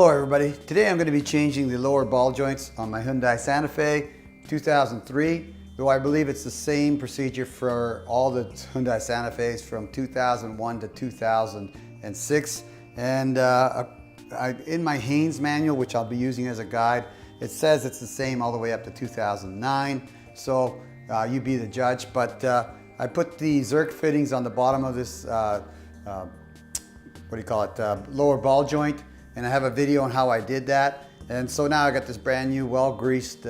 Hello everybody. Today I'm going to be changing the lower ball joints on my Hyundai Santa Fe 2003, though I believe it's the same procedure for all the Hyundai Santa Fe's from 2001 to 2006. And in my Haynes manual, which I'll be using as a guide, it says it's the same all the way up to 2009. So you be the judge. But I put the Zerk fittings on the bottom of this, lower ball joint. And I have a video on how I did that. And so now I got this brand new, well-greased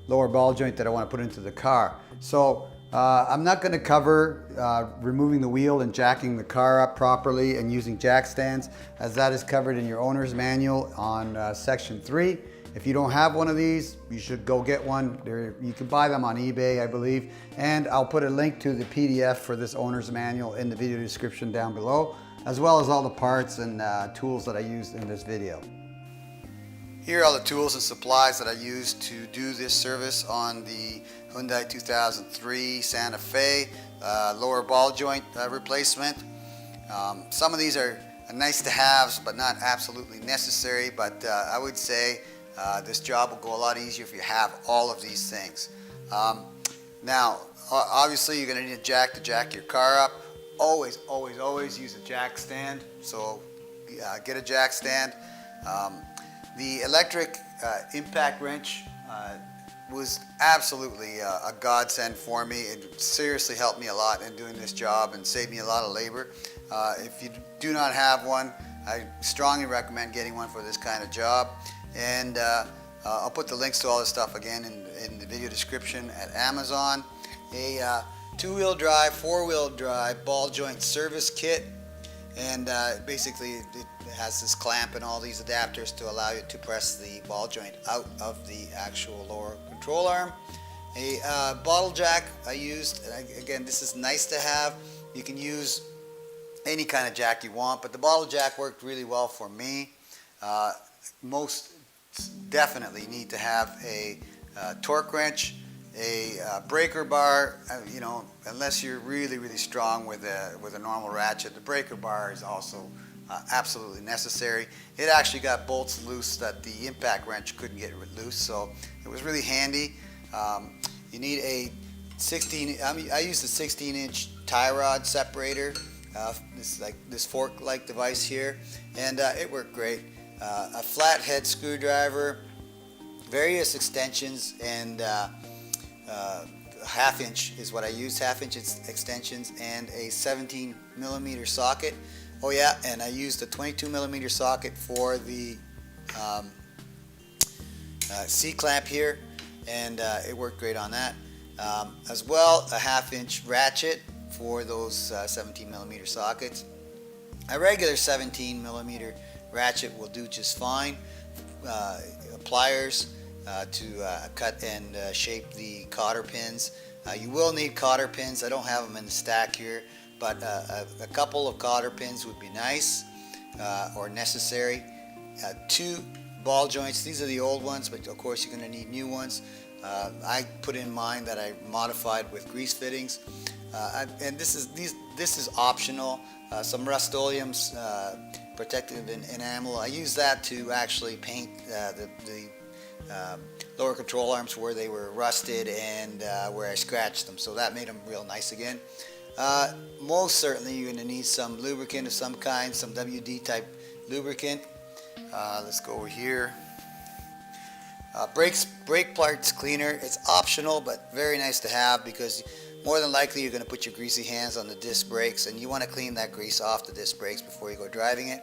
lower ball joint that I want to put into the car. So I'm not going to cover removing the wheel and jacking the car up properly and using jack stands, as that is covered in your owner's manual on section 3. If you don't have one of these, you should go get one. You can buy them on eBay, I believe. And I'll put a link to the PDF for this owner's manual in the video description down below, as well as all the parts and tools that I used in this video. Here are all the tools and supplies that I used to do this service on the Hyundai 2003 Santa Fe lower ball joint replacement. Some of these are nice to haves, but not absolutely necessary, but I would say this job will go a lot easier if you have all of these things. Now, obviously you're going to need a jack to jack your car up. Always use a jack stand, so get a jack stand. The electric impact wrench was absolutely a godsend for me. It seriously helped me a lot in doing this job and saved me a lot of labor. If you do not have one, I strongly recommend getting one for this kind of job. And I'll put the links to all this stuff again in the video description at Amazon. A two-wheel drive, four-wheel drive ball joint service kit, and basically it has this clamp and all these adapters to allow you to press the ball joint out of the actual lower control arm. A bottle jack I used, again this is nice to have. You can use any kind of jack you want, but the bottle jack worked really well for me. Most definitely need to have a torque wrench, a breaker bar. You know, unless you're really strong with a normal ratchet, the breaker bar is also absolutely necessary. It actually got bolts loose that the impact wrench couldn't get loose, so it was really handy. You need a 16. I used a 16-inch tie rod separator. This fork-like device here, and it worked great. A flathead screwdriver, various extensions, and half-inch is what I use, half-inch extensions, and a 17mm socket. Oh yeah, and I used a 22mm socket for the C-clamp here, and it worked great on that. As well, a half-inch ratchet for those 17mm sockets. A regular 17mm ratchet will do just fine. Pliers to cut and shape the cotter pins. You will need cotter pins. I don't have them in the stack here, but a couple of cotter pins would be nice or necessary. 2 ball joints. These are the old ones, but of course you're going to need new ones. I put in mine that I modified with grease fittings, and this is optional. Some Rust-Oleum's protective enamel. I use that to actually paint the lower control arms where they were rusted and where I scratched them, so that made them real nice again. Most certainly you're going to need some lubricant of some kind, some WD type lubricant. Let's go over here. Brake parts cleaner. It's optional but very nice to have, because more than likely you're going to put your greasy hands on the disc brakes, and you want to clean that grease off the disc brakes before you go driving it.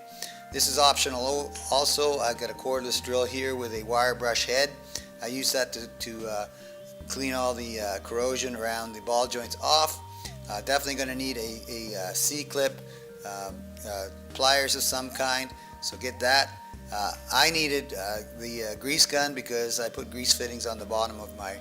This is optional also. I've got a cordless drill here with a wire brush head. I use that to clean all the corrosion around the ball joints off. Definitely going to need a C-clip, pliers of some kind, so get that. I needed the grease gun because I put grease fittings on the bottom of my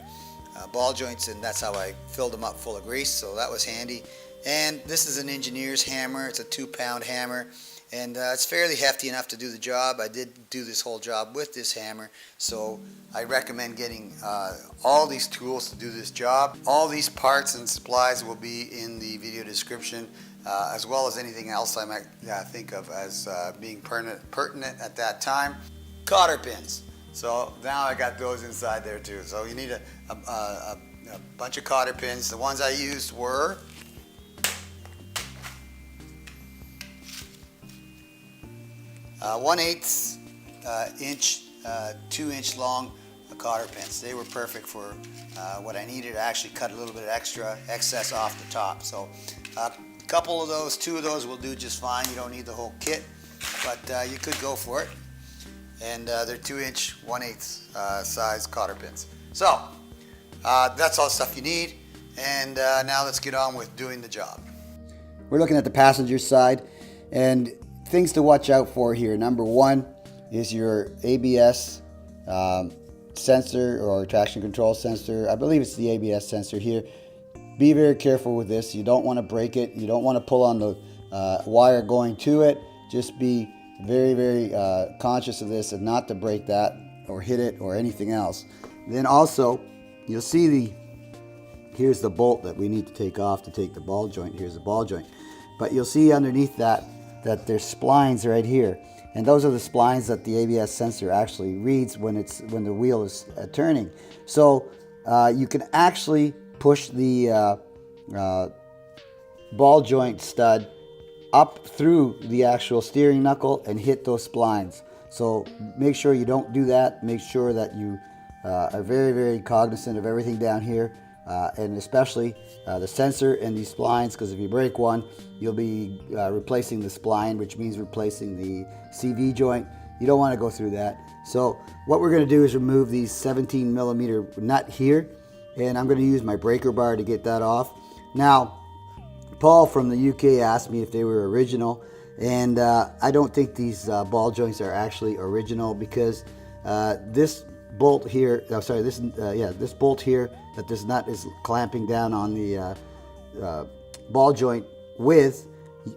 ball joints, and that's how I filled them up full of grease, so that was handy. And this is an engineer's hammer. It's a 2-pound hammer, and it's fairly hefty enough to do the job. I did do this whole job with this hammer, so I recommend getting all these tools to do this job. All these parts and supplies will be in the video description, as well as anything else I might think of as being pertinent at that time. cotter pins. So now I got those inside there too. So you need a bunch of cotter pins. The ones I used were 1/8 inch, 2-inch long cotter pins. They were perfect for what I needed. I actually cut a little bit of excess off the top. So a couple of those, 2 of those will do just fine. You don't need the whole kit, but you could go for it. And they're 2-inch, 1/8 size cotter pins. So that's all the stuff you need. And now let's get on with doing the job. We're looking at the passenger side, and things to watch out for here. Number 1 is your ABS sensor or traction control sensor. I believe it's the ABS sensor here. Be very careful with this. You don't want to break it. You don't want to pull on the wire going to it. Just be very, very conscious of this and not to break that or hit it or anything else. Then also, you'll see here's the bolt that we need to take off to take the ball joint. Here's the ball joint. But you'll see underneath that there's splines right here. And those are the splines that the ABS sensor actually reads when the wheel is turning. So you can actually push the ball joint stud up through the actual steering knuckle and hit those splines. So make sure you don't do that. Make sure that you are very, very cognizant of everything down here, and especially the sensor and these splines, because if you break one, you'll be replacing the spline, which means replacing the CV joint. You don't want to go through that. So what we're going to do is remove these 17mm nut here, and I'm going to use my breaker bar to get that off. Now, Paul from the UK asked me if they were original, and I don't think these ball joints are actually original, because this bolt here, this bolt here that this nut is clamping down on the ball joint with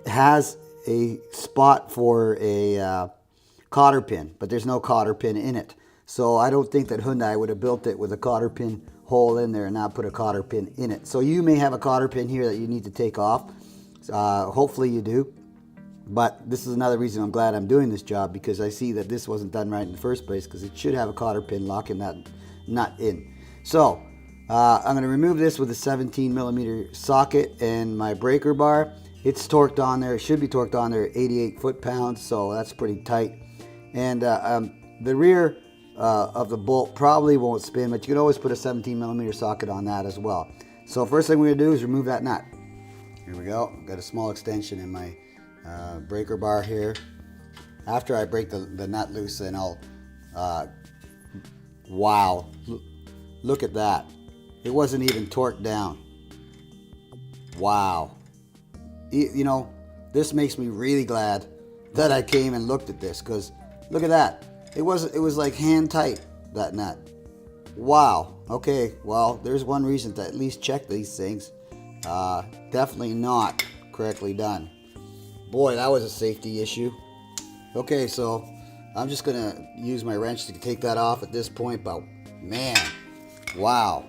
has a spot for a cotter pin, but there's no cotter pin in it. So I don't think that Hyundai would have built it with a cotter pin hole in there and not put a cotter pin in it. So you may have a cotter pin here that you need to take off. Hopefully you do. But this is another reason I'm glad I'm doing this job, because I see that this wasn't done right in the first place, because it should have a cotter pin locking that nut in. So I'm going to remove this with a 17mm socket and my breaker bar. It's torqued on there. It should be torqued on there at 88 foot-pounds, so that's pretty tight. And the rear of the bolt probably won't spin, but you can always put a 17mm socket on that as well. So first thing we're going to do is remove that nut. Here we go. Got a small extension in my breaker bar here. After I break the nut loose, then I'll wow, look at that. It wasn't even torqued down. Wow. You know, this makes me really glad that I came and looked at this, because look at that. It was like hand tight, that nut. Wow. Okay, well, there's one reason to at least check these things. Definitely not correctly done. Boy, that was a safety issue. Okay, so I'm just gonna use my wrench to take that off at this point, but man, wow.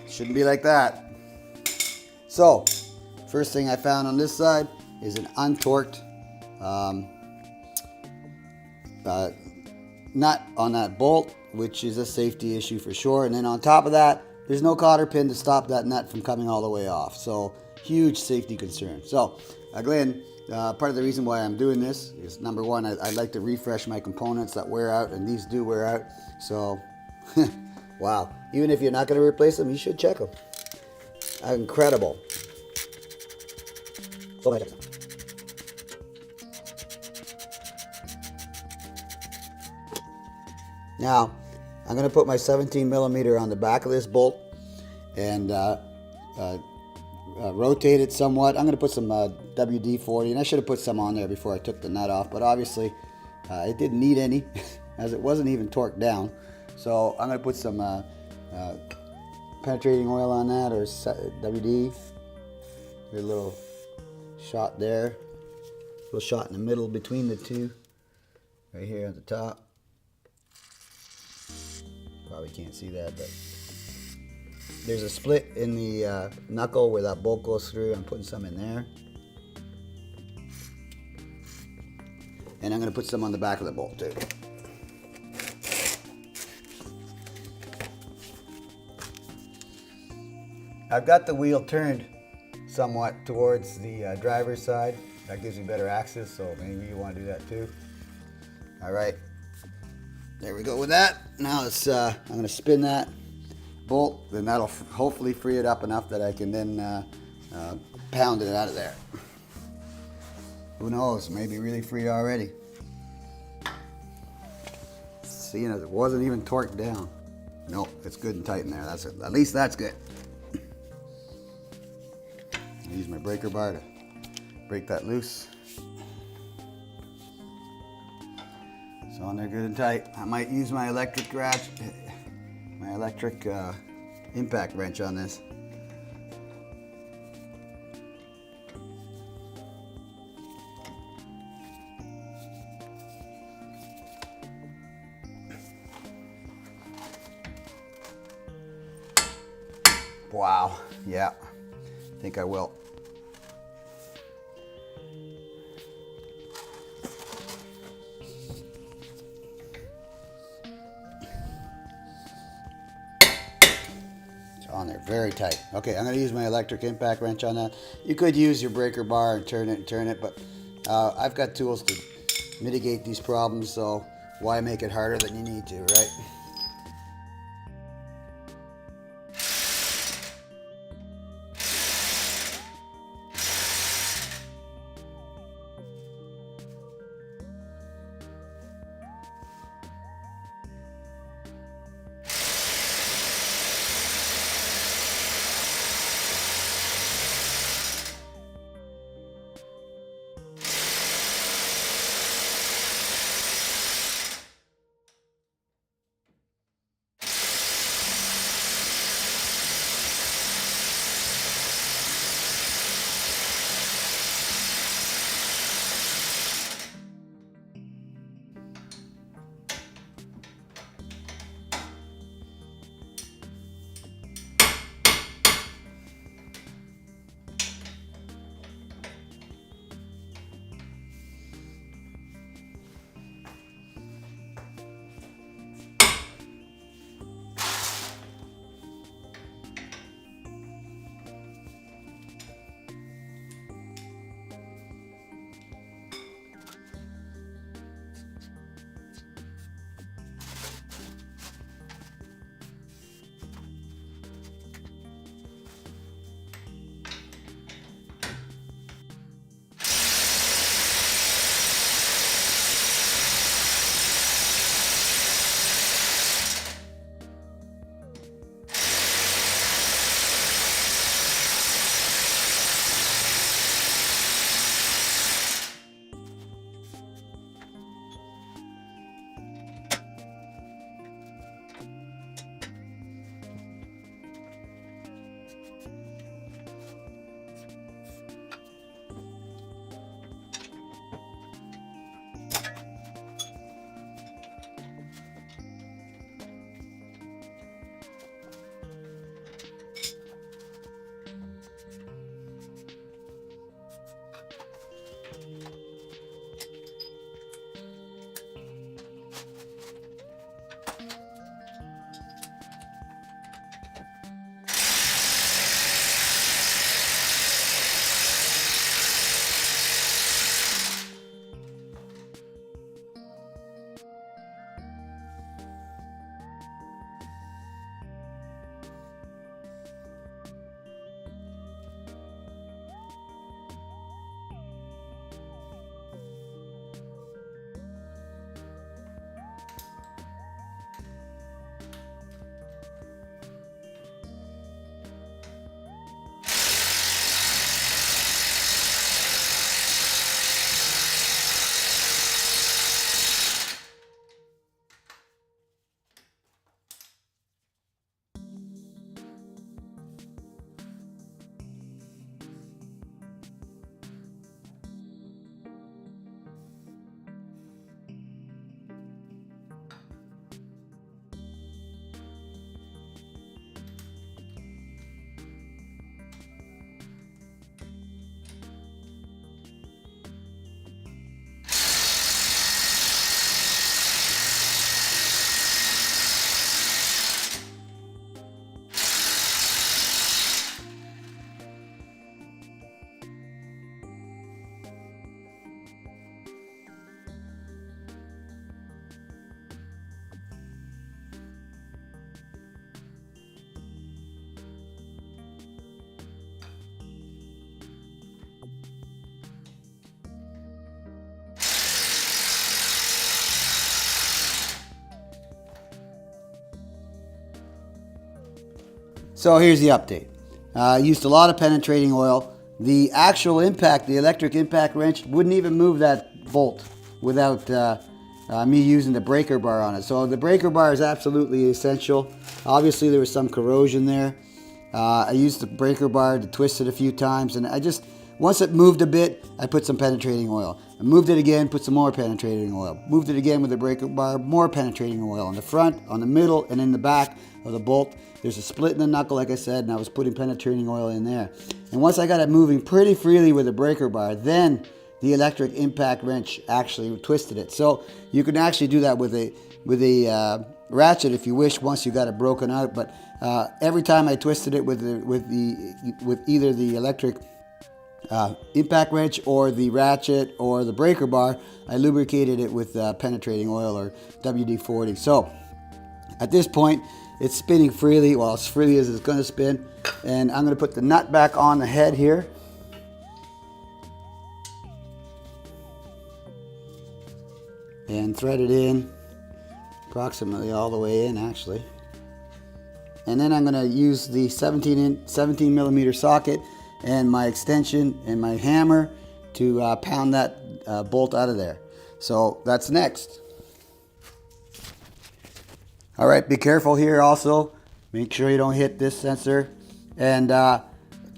Shouldn't be like that. So, first thing I found on this side is an untorqued nut on that bolt, which is a safety issue for sure. And then on top of that, there's no cotter pin to stop that nut from coming all the way off. So, huge safety concern. So, Glenn, part of the reason why I'm doing this is, number one, I like to refresh my components that wear out, and these do wear out. So, wow. Even if you're not going to replace them, you should check them. Incredible. Now, I'm going to put my 17mm on the back of this bolt and rotate it somewhat. I'm going to put some WD-40, and I should have put some on there before I took the nut off, but obviously it didn't need any as it wasn't even torqued down. So I'm going to put some penetrating oil on that, or WD. There's a little shot there, a little shot in the middle between the two, right here at the top. Probably can't see that, but there's a split in the knuckle where that bolt goes through. I'm putting some in there. And I'm going to put some on the back of the bolt too. I've got the wheel turned somewhat towards the driver's side. That gives me better access, so maybe you want to do that too. All right, there we go with that. Now let's, I'm going to spin that bolt, then that'll hopefully free it up enough that I can then pound it out of there. Who knows, maybe really free already. See, it wasn't even torqued down. Nope, it's good and tight in there. That's it. At least that's good. I use my breaker bar to break that loose. It's on there good and tight. I might use my electric impact wrench on this. Wow, yeah, I think I will. It's on there, very tight. Okay, I'm gonna use my electric impact wrench on that. You could use your breaker bar and turn it, but I've got tools to mitigate these problems, so why make it harder than you need to, right? So here's the update. I used a lot of penetrating oil. The actual impact, the electric impact wrench, wouldn't even move that bolt without me using the breaker bar on it. So the breaker bar is absolutely essential. Obviously there was some corrosion there. I used the breaker bar to twist it a few times, and once it moved a bit, I put some penetrating oil. I moved it again, put some more penetrating oil. Moved it again with the breaker bar, more penetrating oil. On the front, on the middle, and in the back of the bolt, there's a split in the knuckle, like I said, and I was putting penetrating oil in there. And once I got it moving pretty freely with the breaker bar, then the electric impact wrench actually twisted it. So you can actually do that with a ratchet if you wish, once you got it broken out. But every time I twisted it with either the electric impact wrench or the ratchet or the breaker bar, I lubricated it with penetrating oil or WD-40. So at this point, it's spinning freely, well, as freely as it's going to spin. And I'm going to put the nut back on the head here. And thread it in, approximately all the way in actually. And then I'm going to use the 17 millimeter socket and my extension and my hammer to pound that bolt out of there. So that's next. All right, be careful here also. Make sure you don't hit this sensor. And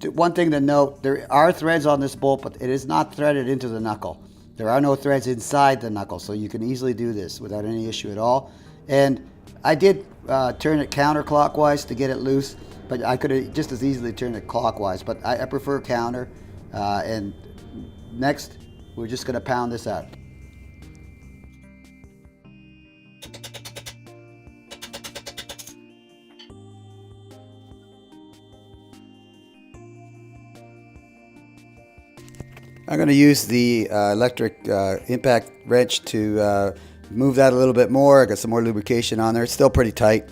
one thing to note, there are threads on this bolt, but it is not threaded into the knuckle. There are no threads inside the knuckle, so you can easily do this without any issue at all. And I did turn it counterclockwise to get it loose, but I could have just as easily turned it clockwise, but I prefer counter. And next, we're just going to pound this out. I'm going to use the electric impact wrench to move that a little bit more. I got some more lubrication on there. It's still pretty tight.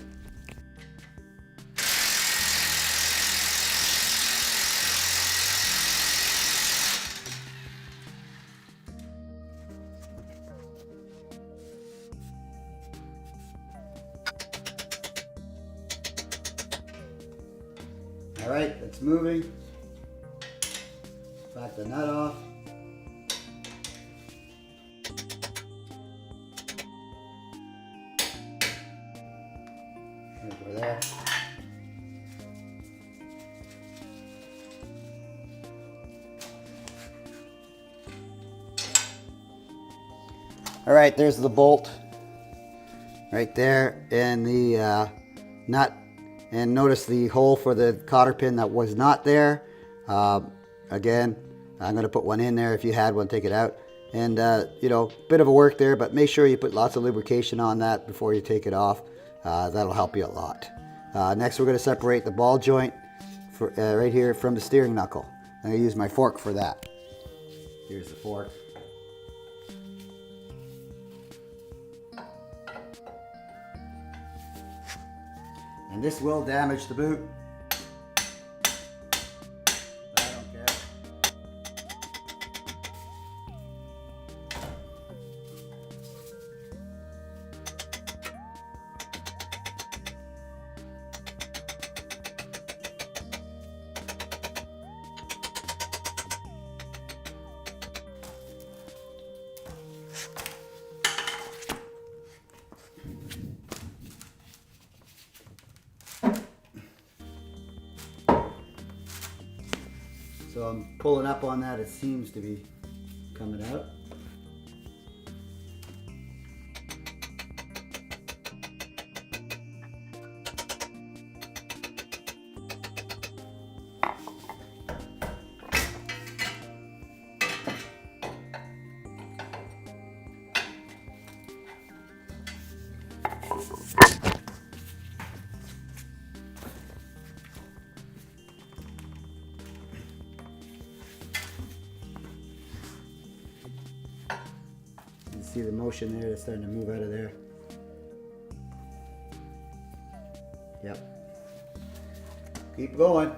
All right, it's moving. Back the nut off. Over there. All right, there's the bolt right there, and the nut. And notice the hole for the cotter pin that was not there. Again, I'm going to put one in there. If you had one, take it out. And you know, bit of a work there, but make sure you put lots of lubrication on that before you take it off. That'll help you a lot. Next, we're going to separate the ball joint right here from the steering knuckle. I'm going to use my fork for that. Here's the fork. And this will damage the boot. I don't care. So I'm pulling up on that, it seems to be coming out. See the motion there, it's starting to move out of there. Yep. Keep going.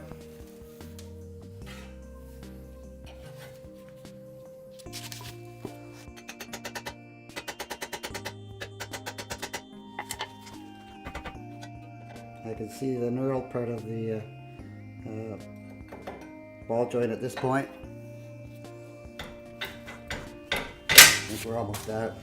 I can see the knurled part of the ball joint at this point. I think we're almost at it.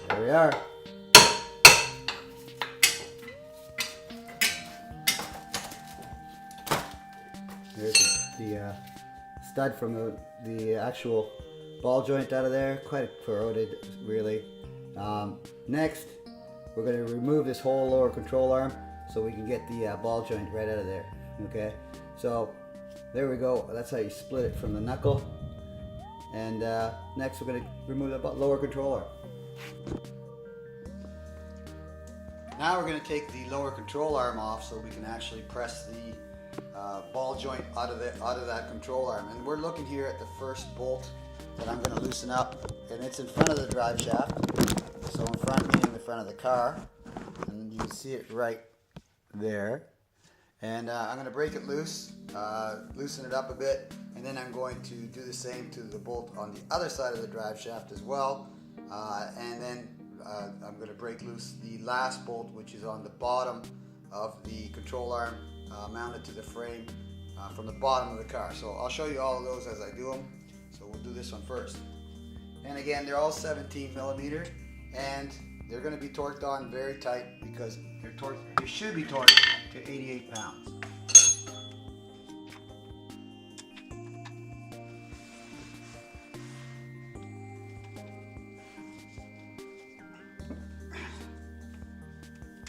There we are. There's the stud from the actual ball joint out of there. Quite corroded, really. Next, we're going to remove this whole lower control arm so we can get the ball joint right out of there. Okay, so there we go. That's how you split it from the knuckle. And next, we're going to remove the lower control arm. Now we're going to take the lower control arm off so we can actually press the ball joint out of that control arm. And we're looking here at the first bolt that I'm going to loosen up, and it's in front of the drive shaft. So in front, meaning the front of the car, and you can see it right there. And I'm going to break it loose, loosen it up a bit, and then I'm going to do the same to the bolt on the other side of the drive shaft as well. And then I'm going to break loose the last bolt, which is on the bottom of the control arm, mounted to the frame from the bottom of the car. So I'll show you all of those as I do them. So we'll do this one first. And again, they're all 17 millimeter, and they're going to be torqued on very tight because they should be torqued to 88 pounds.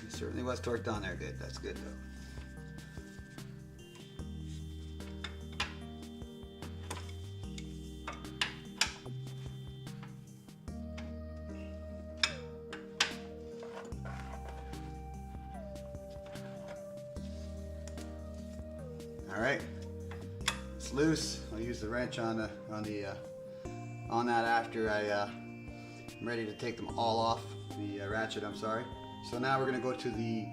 It certainly was torqued on there good. That's good though. All right, it's loose. I'll use the wrench on that after I'm ready to take them all off the ratchet. I'm sorry. So now we're going to go to the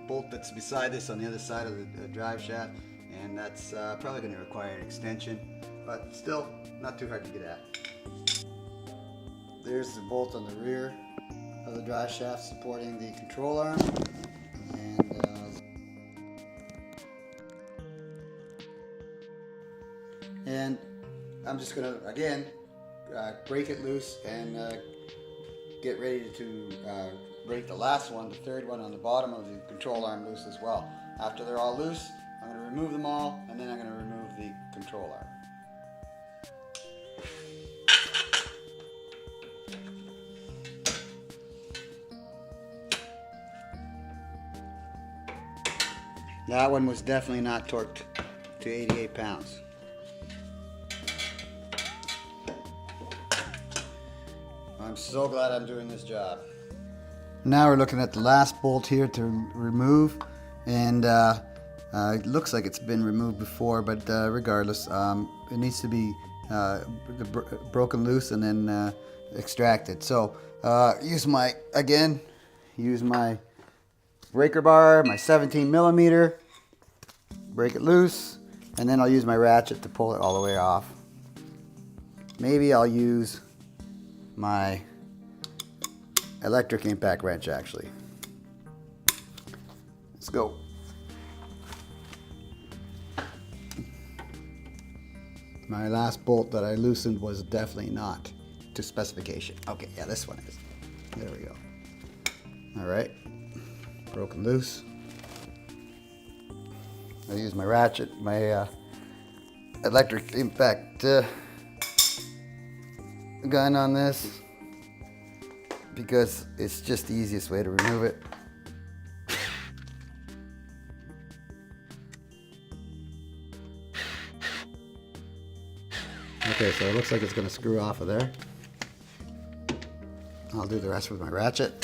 bolt that's beside this on the other side of the drive shaft, and that's probably going to require an extension, but still not too hard to get at. There's the bolt on the rear of the drive shaft supporting the control arm, and I'm just going to again break it loose and get ready to break the last one, the third one on the bottom of the control arm loose as well. After they're all loose, I'm going to remove them all, and then I'm going to remove the control arm. That one was definitely not torqued to 88 pounds. I'm so glad I'm doing this job. Now we're looking at the last bolt here to remove, and it looks like it's been removed before, but regardless, it needs to be broken loose and then extracted. So use my breaker bar, my 17 millimeter, break it loose, and then I'll use my ratchet to pull it all the way off. Maybe I'll use my electric impact wrench actually. Let's go. My last bolt that I loosened was definitely not to specification. Okay, yeah, this one is. There we go. All right, broken loose. I use my ratchet, my electric impact gun on this because it's just the easiest way to remove it. Okay, so it looks like it's going to screw off of there. I'll do the rest with my ratchet.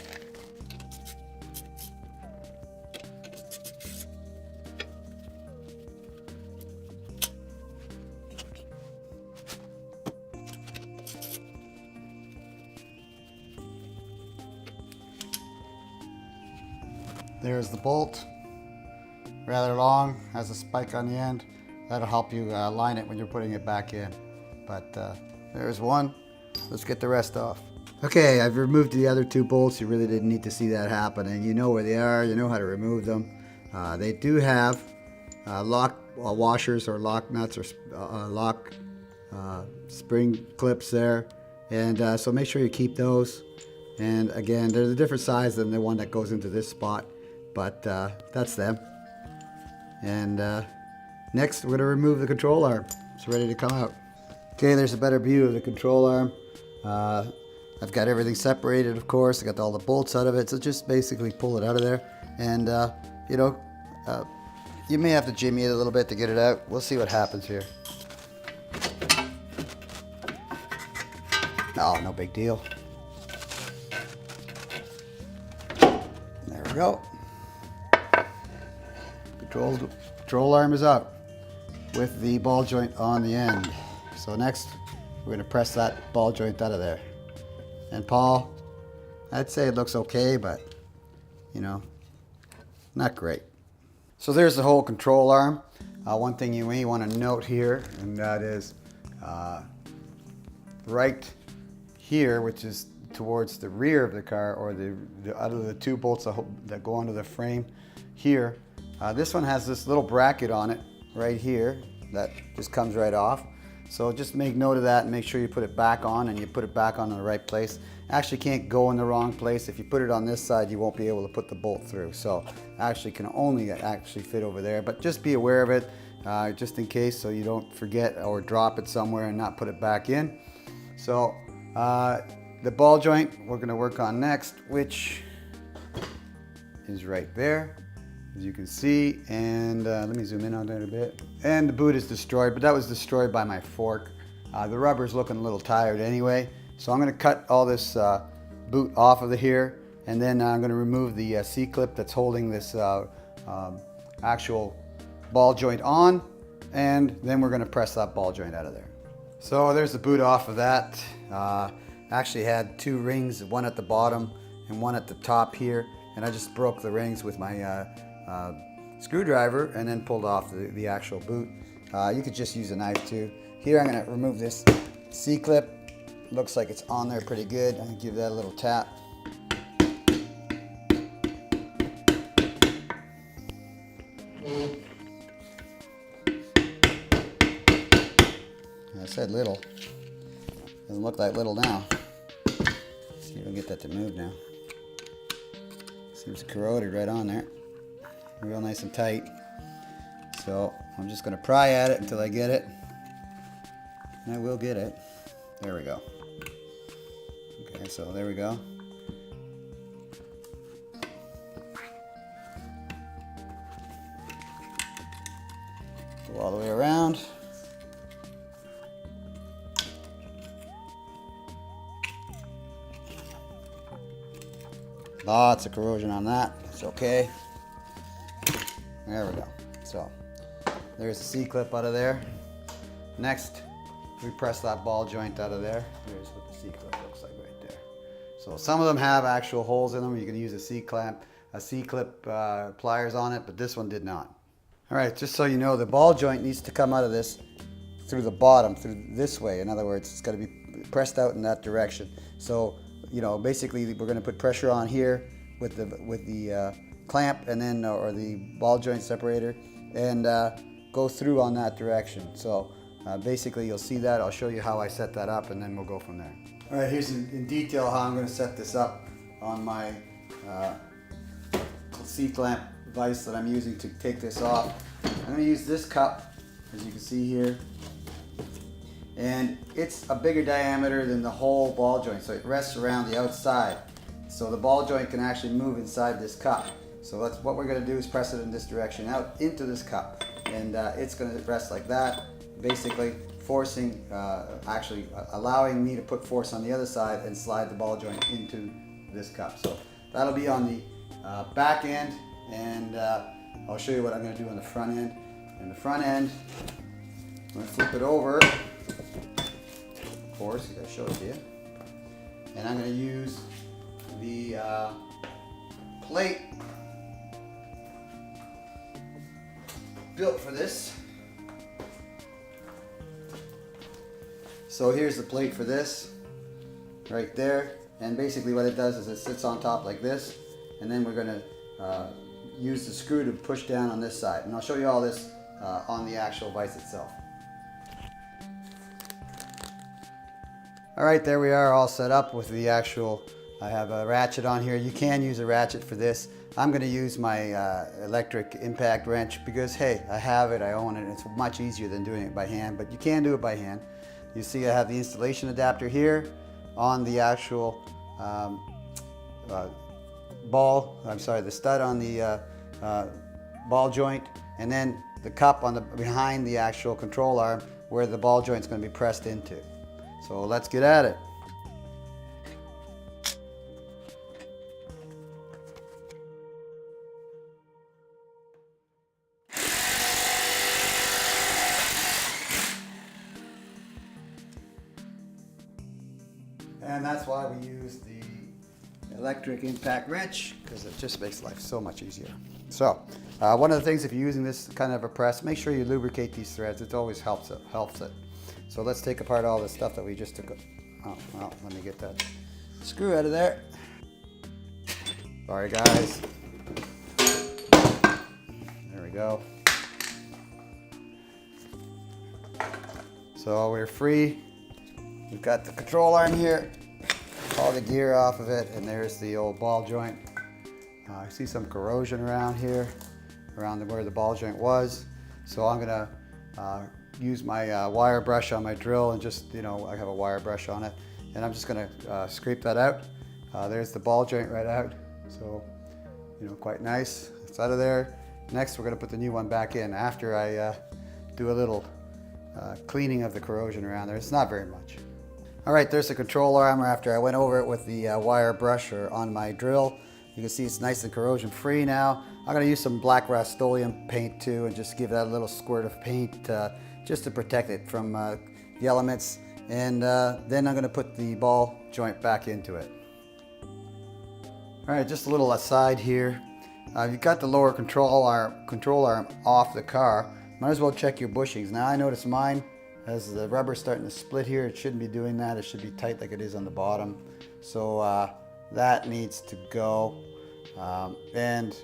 There's the bolt, rather long, has a spike on the end. That'll help you line it when you're putting it back in. But there's one. Let's get the rest off. Okay, I've removed the other two bolts. You really didn't need to see that happen, and you know where they are. You know how to remove them. They do have lock washers or lock nuts or lock spring clips there, and so make sure you keep those. And again, there's a different size than the one that goes into this spot, but that's them. And next, we're going to remove the control arm. It's ready to come out. Okay, there's a better view of the control arm. I've got everything separated, of course. I got all the bolts out of it, so just basically pull it out of there. And, you know, you may have to jimmy it a little bit to get it out. We'll see what happens here. Oh, no big deal. There we go. Control arm is up with the ball joint on the end. So next, we're going to press that ball joint out of there. And Paul, I'd say it looks okay, but, you know, not great. So there's the whole control arm. One thing you may want to note here, and that is right here, which is towards the rear of the car, or out of the two bolts that go onto the frame here, this one has this little bracket on it right here that just comes right off. So just make note of that and make sure you put it back on, and you put it back on in the right place. Actually can't go in the wrong place. If you put it on this side, you won't be able to put the bolt through. So actually can only actually fit over there, but just be aware of it just in case, so you don't forget or drop it somewhere and not put it back in. So the ball joint we're going to work on next, which is right there, as you can see. And let me zoom in on that a bit. And the boot is destroyed, but that was destroyed by my fork. The rubber's looking a little tired anyway, so I'm going to cut all this boot off of here, and then I'm going to remove the C-clip that's holding this actual ball joint on, and then we're going to press that ball joint out of there. So there's the boot off of that. Actually had two rings, one at the bottom and one at the top here, and I just broke the rings with my screwdriver and then pulled off the actual boot. You could just use a knife too. Here I'm going to remove this C-clip. Looks like it's on there pretty good. I'm going to give that a little tap. I said little. Doesn't look like little now. Let's see if I can get that to move now. Seems corroded right on there. Real nice and tight. So I'm just going to pry at it until I get it. And I will get it. There we go. Okay, so there we go. Go all the way around. Lots of corrosion on that. It's okay. There we go. So there's the C-clip out of there. Next, we press that ball joint out of there. Here's what the C-clip looks like right there. So some of them have actual holes in them. You can use a C-clip pliers on it, but this one did not. All right, just so you know, the ball joint needs to come out of this through the bottom, through this way. In other words, it's got to be pressed out in that direction. So, you know, basically we're going to put pressure on here with the clamp, and then or the ball joint separator, and go through on that direction. So basically you'll see that. I'll show you how I set that up, and then we'll go from there. All right, here's in detail how I'm going to set this up on my C-clamp vise that I'm using to take this off. I'm going to use this cup, as you can see here, and it's a bigger diameter than the whole ball joint, so it rests around the outside. So the ball joint can actually move inside this cup. So that's what we're going to do, is press it in this direction out into this cup, and it's going to rest like that, basically forcing, actually allowing me to put force on the other side and slide the ball joint into this cup. So that'll be on the back end, and I'll show you what I'm going to do on the front end. In the front end, I'm going to flip it over, of course, I show it to you, and I'm going to use the plate built for this. So here's the plate for this, right there. And basically what it does is it sits on top like this, and then we're gonna use the screw to push down on this side. And I'll show you all this on the actual vise itself. All right, there we are all set up with the actual, I have a ratchet on here. You can use a ratchet for this. I'm gonna use my electric impact wrench because, hey, I have it, I own it. It's much easier than doing it by hand, but you can do it by hand. You see I have the installation adapter here on the actual the stud on the ball joint, and then the cup on the behind the actual control arm where the ball joint is going to be pressed into. So let's get at it. And that's why we use the electric impact wrench, because it just makes life so much easier. So one of the things, if you're using this kind of a press, make sure you lubricate these threads. It always helps it. So let's take apart all the stuff that we just took. Oh, well, let me get that screw out of there. Sorry guys. There we go. So we're free. We've got the control arm here, all the gear off of it, and there's the old ball joint. I see some corrosion around here, around where the ball joint was. So I'm gonna use my wire brush on my drill and just, I have a wire brush on it, and I'm just gonna scrape that out. There's the ball joint right out. So, quite nice. It's out of there. Next, we're gonna put the new one back in after I do a little cleaning of the corrosion around there. It's not very much. All right, there's the control arm after I went over it with the wire brush or on my drill. You can see it's nice and corrosion free now. I'm gonna use some black Rust-Oleum paint too and just give that a little squirt of paint just to protect it from the elements. And then I'm gonna put the ball joint back into it. All right, just a little aside here. You've got the lower control arm off the car. Might as well check your bushings. Now I notice mine, as the rubber's starting to split here, it shouldn't be doing that. It should be tight like it is on the bottom. So that needs to go. And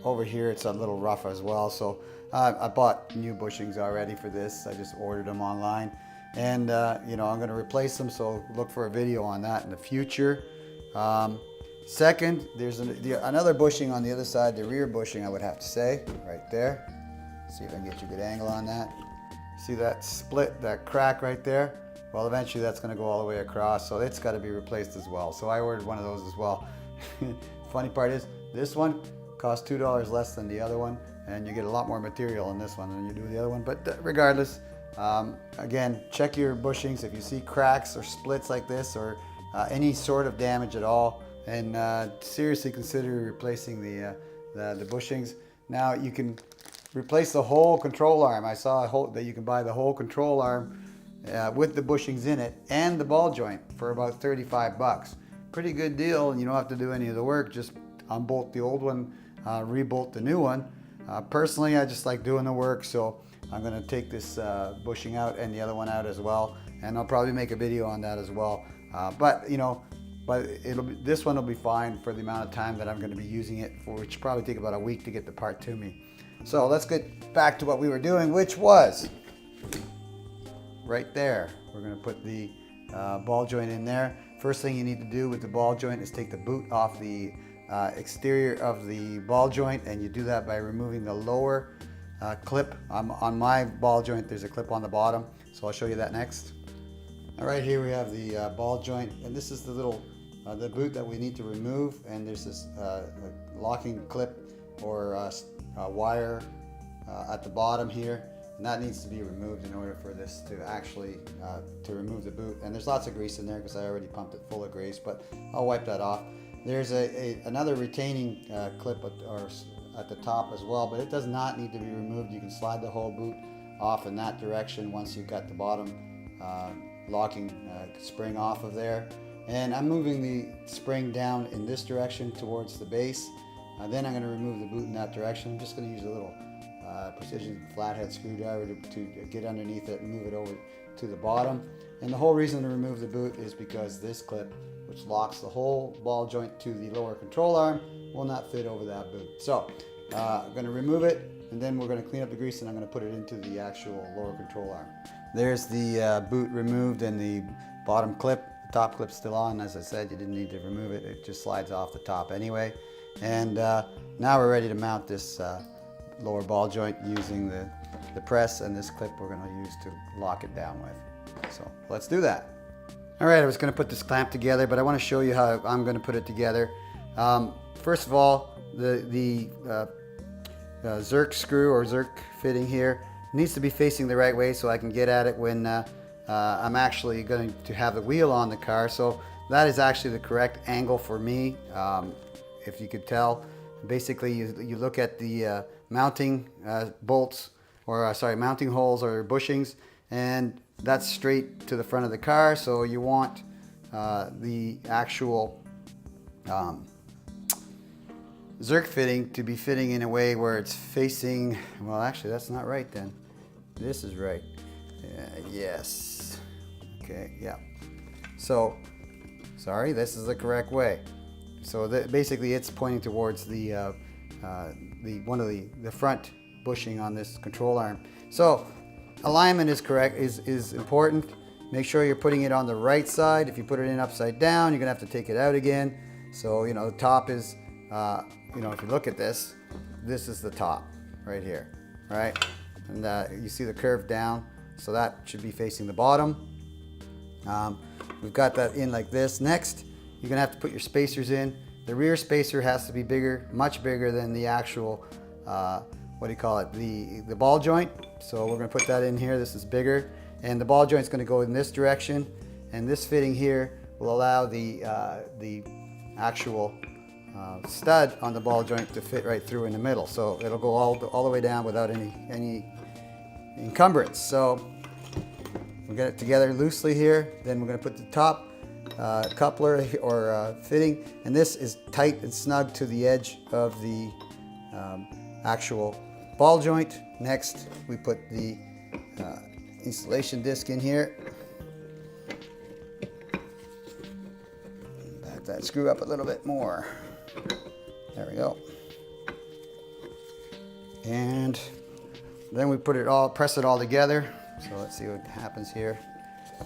over here it's a little rough as well. So I bought new bushings already for this. I just ordered them online. And I'm gonna replace them, so look for a video on that in the future. Second, there's another bushing on the other side, the rear bushing, I would have to say, right there. See if I can get you a good angle on that. See that split, that crack right there? Well, eventually that's gonna go all the way across, so it's gotta be replaced as well. So I ordered one of those as well. Funny part is, this one costs $2 less than the other one, and you get a lot more material in this one than you do the other one. But regardless, again, check your bushings. If you see cracks or splits like this, or any sort of damage at all, and seriously consider replacing the bushings. Now you can replace the whole control arm. I saw that you can buy the whole control arm with the bushings in it and the ball joint for about 35 bucks. Pretty good deal, and you don't have to do any of the work. Just unbolt the old one, rebolt the new one. Personally, I just like doing the work, so I'm gonna take this bushing out and the other one out as well, and I'll probably make a video on that as well. But this one will be fine for the amount of time that I'm going to be using it for, which will probably take about a week to get the part to me. So let's get back to what we were doing, which was right there. We're going to put the ball joint in there. First thing you need to do with the ball joint is take the boot off the exterior of the ball joint, and you do that by removing the lower clip. On my ball joint, there's a clip on the bottom, so I'll show you that next. All right, here we have the ball joint, and this is the little the boot that we need to remove, and there's this locking clip or wire at the bottom here, and that needs to be removed in order for this to actually to remove the boot. And there's lots of grease in there because I already pumped it full of grease, but I'll wipe that off. There's another retaining clip at the top as well, but it does not need to be removed. You can slide the whole boot off in that direction once you've got the bottom locking spring off of there. And I'm moving the spring down in this direction towards the base. Then I'm going to remove the boot in that direction. I'm just going to use a little precision flathead screwdriver to get underneath it and move it over to the bottom. And the whole reason to remove the boot is because this clip, which locks the whole ball joint to the lower control arm, will not fit over that boot. So I'm going to remove it, and then we're going to clean up the grease, and I'm going to put it into the actual lower control arm. There's the boot removed and the bottom clip. The top clip's still on. As I said, you didn't need to remove it. It just slides off the top anyway. And now we're ready to mount this lower ball joint using the press and this clip we're going to use to lock it down with. So let's do that. All right, I was going to put this clamp together, but I want to show you how I'm going to put it together. First of all, the Zerk screw or Zerk fitting here needs to be facing the right way so I can get at it when I'm actually going to have the wheel on the car. So that is actually the correct angle for me. If you could tell, basically you look at the mounting bolts, or mounting holes or bushings, and that's straight to the front of the car. So you want the actual Zerk fitting to be fitting in a way where it's facing, well, actually that's not right then. This is right. Yes. Okay, yeah. So, sorry, this is the correct way. So basically it's pointing towards the front bushing on this control arm. So alignment is correct, is important. Make sure you're putting it on the right side. If you put it in upside down, you're gonna have to take it out again. So, you know, the top is, you know, if you look at this, this is the top right here, right? And you see the curve down, so that should be facing the bottom. We've got that in like this. Next, you're gonna have to put your spacers in. The rear spacer has to be bigger, much bigger than the actual, what do you call it, the ball joint. So we're gonna put that in here. This is bigger, and the ball joint's gonna go in this direction, and this fitting here will allow the actual stud on the ball joint to fit right through in the middle. So it'll go all the way down without any encumbrance. So we'll get it together loosely here. Then we're going to put the top coupler or fitting, and this is tight and snug to the edge of the actual ball joint. Next, we put the installation disc in here. Back that screw up a little bit more. There we go. And then we put it all, press it all together. So let's see what happens here.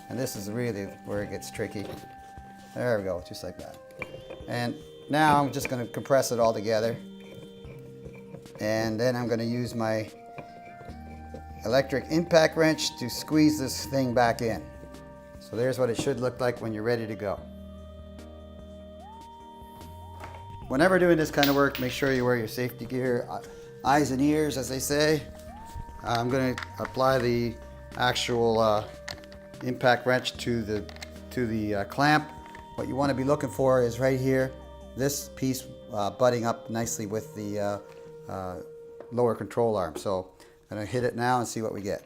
And this is really where it gets tricky. There we go, just like that. And now I'm just going to compress it all together. And then I'm going to use my electric impact wrench to squeeze this thing back in. So there's what it should look like when you're ready to go. Whenever doing this kind of work, make sure you wear your safety gear, eyes and ears, as they say. I'm going to apply the actual impact wrench to the clamp. What you want to be looking for is right here, this piece butting up nicely with the lower control arm. So I'm going to hit it now and see what we get.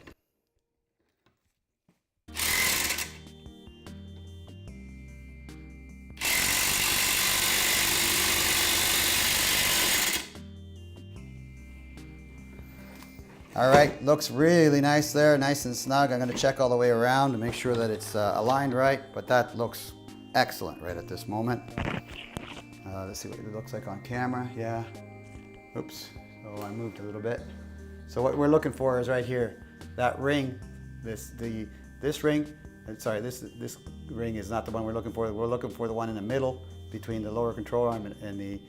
All right, looks really nice there, nice and snug. I'm going to check all the way around to make sure that it's aligned right, but that looks excellent right at this moment. Let's see what it looks like on camera. Yeah, oops, so I moved a little bit. So what we're looking for is right here, that ring, this ring, sorry, this ring is not the one we're looking for. We're looking for the one in the middle between the lower control arm and the